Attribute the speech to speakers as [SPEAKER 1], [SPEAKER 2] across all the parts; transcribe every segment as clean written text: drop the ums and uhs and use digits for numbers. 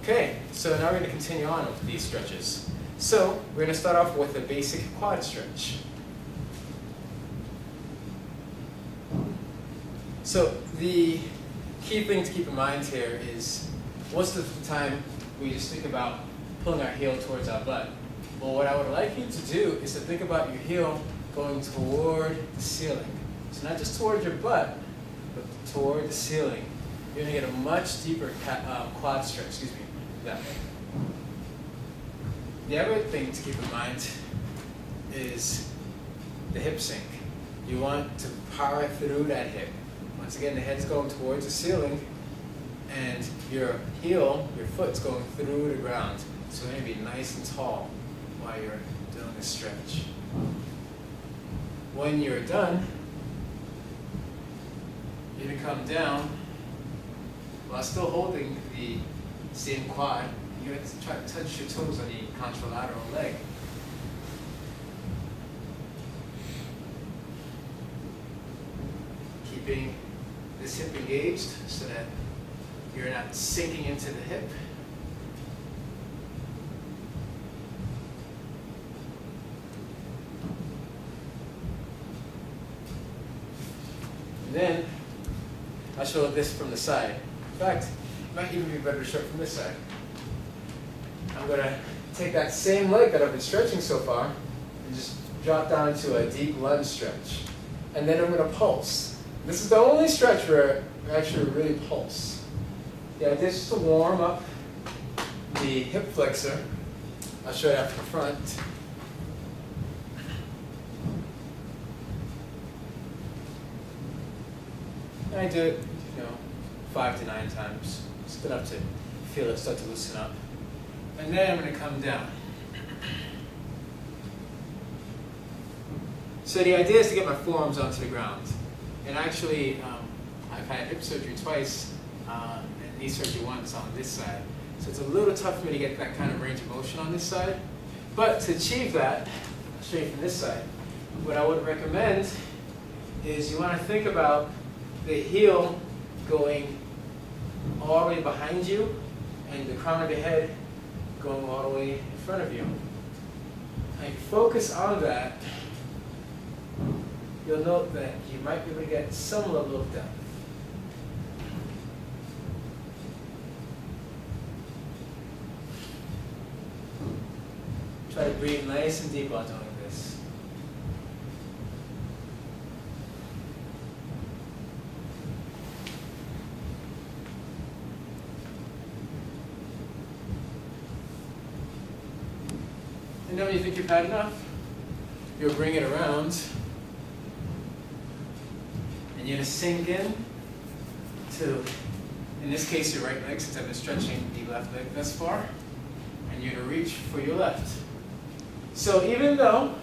[SPEAKER 1] Okay, so now we're going to continue on with these stretches. So we're going to start off with a basic quad stretch. So the key thing to keep in mind here is most of the time we just think about pulling our heel towards our butt. Well, what I would like you to do is to think about your heel going toward the ceiling. So not just toward your butt, but toward the ceiling. You're going to get a much deeper quad stretch, that way. The other thing to keep in mind is the hip sink. You want to power through that hip. Once again, the head's going towards the ceiling, and your heel, your foot's going through the ground. So you're going to be nice and tall while you're doing this stretch. When you're done, you're going to come down while still holding the same quad. You're going to try to touch your toes on the contralateral leg. Keeping this hip engaged so that you're not sinking into the hip. And then I'll show this from the side. In fact, it might even be better to show it from this side. I'm going to take that same leg that I've been stretching so far and just drop down into a deep lunge stretch. And then I'm going to pulse. This is the only stretch where I actually really pulse. The idea is just to warm up the hip flexor. I'll show you that from the front. And I do it, 5 to 9 times. Just enough to feel it start to loosen up. And then I'm going to come down. So the idea is to get my forearms onto the ground. And actually, I've had hip surgery twice and knee surgery once on this side. So it's a little tough for me to get that kind of range of motion on this side. But to achieve that, I'll show you from this side. What I would recommend is you want to think about the heel going all the way behind you and the crown of the head going all the way in front of you. And focus on that. You'll note that you might be able to get some level of depth. Try to breathe nice and deep while doing this. And then when you think you've had enough, you'll bring it around. And you're going to sink in to, in this case, your right leg, since I've been stretching the left leg thus far. And you're going to reach for your left. So even though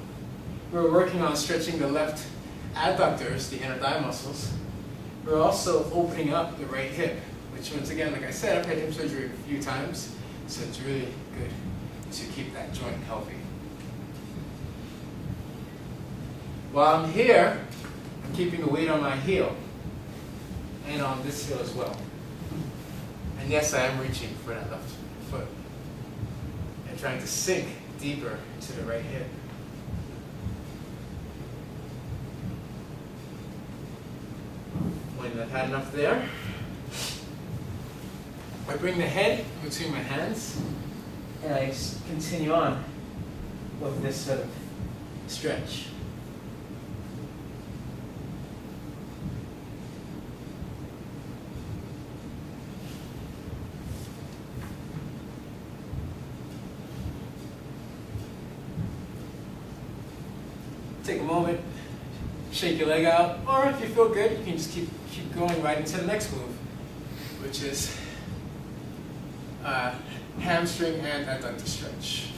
[SPEAKER 1] we're working on stretching the left adductors, the inner thigh muscles, we're also opening up the right hip, which once again, like I said, I've had hip surgery a few times, so it's really good to keep that joint healthy. While I'm here, I'm keeping the weight on my heel and on this heel as well. And yes, I am reaching for that left foot and trying to sink deeper into the right hip. When I've had enough there, I bring the head between my hands and I continue on with this sort of stretch. Take a moment, shake your leg out, or if you feel good, you can just keep going right into the next move, which is hamstring and adductor stretch.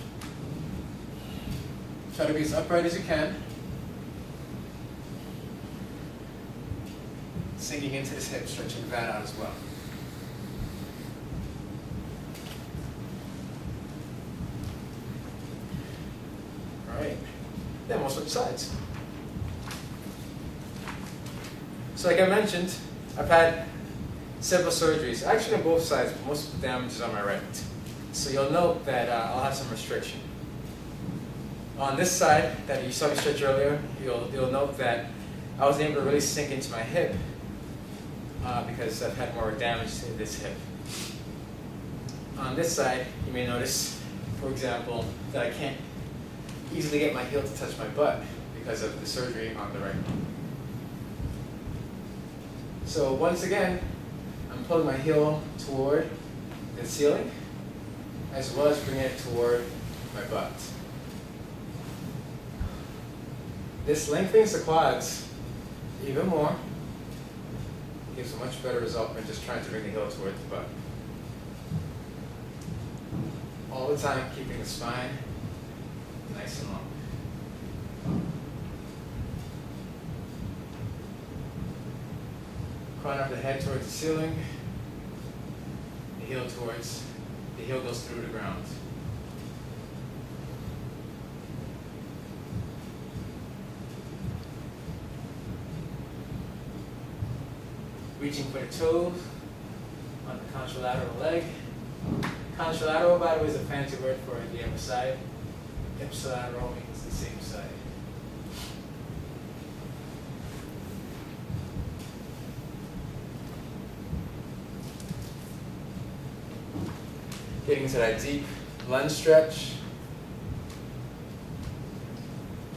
[SPEAKER 1] Try to be as upright as you can, sinking into this hip, stretching that out as well. All right. Then we'll switch sides. So like I mentioned, I've had several surgeries, actually on both sides, but most of the damage is on my right. So you'll note that I'll have some restriction. On this side that you saw me stretch earlier, you'll note that I was able to really sink into my hip because I've had more damage to this hip. On this side, you may notice, for example, that I can't easily get my heel to touch my butt because of the surgery on the right. So once again, I'm pulling my heel toward the ceiling, as well as bringing it toward my butt. This lengthens the quads even more, gives a much better result than just trying to bring the heel toward the butt. All the time keeping the spine nice and long. Crown of the head towards the ceiling, the heel goes through the ground. Reaching for the toes on the contralateral leg. Contralateral, by the way, is a fancy word for the other side. Ipsilateral means the same side. Getting into that deep lunge stretch.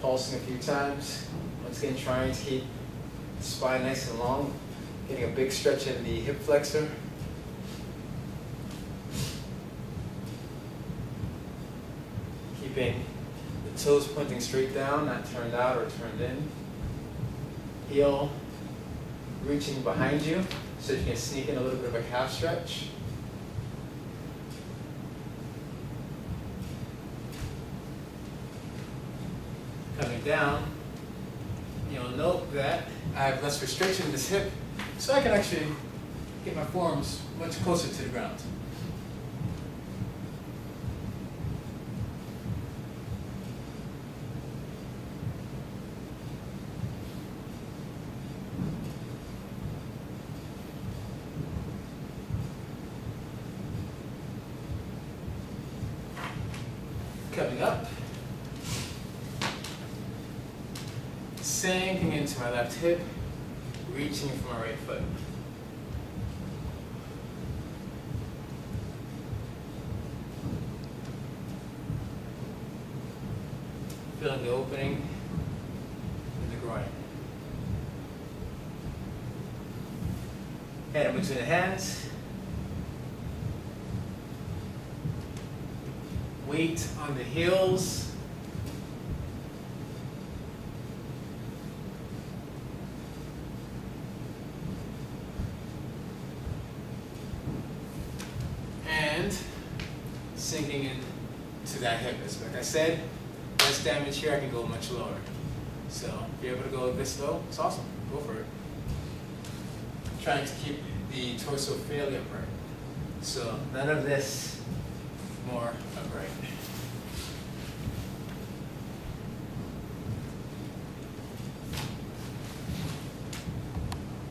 [SPEAKER 1] Pulsing a few times. Once again, trying to keep the spine nice and long. Getting a big stretch in the hip flexor. Keeping the toes pointing straight down, not turned out or turned in. Heel reaching behind you so you can sneak in a little bit of a calf stretch. Coming down, you'll note that I have less restriction in this hip, so I can actually get my forearms much closer to the ground. Coming up, sinking into my left hip, reaching for my right foot. Feeling the opening in the groin. Head in between the hands. Weight on the heels. And sinking into that hip. Like I said, less damage here, I can go much lower. So if you're able to go this low, it's awesome. Go for it. Trying to keep the torso fairly upright. So none of this, more upright.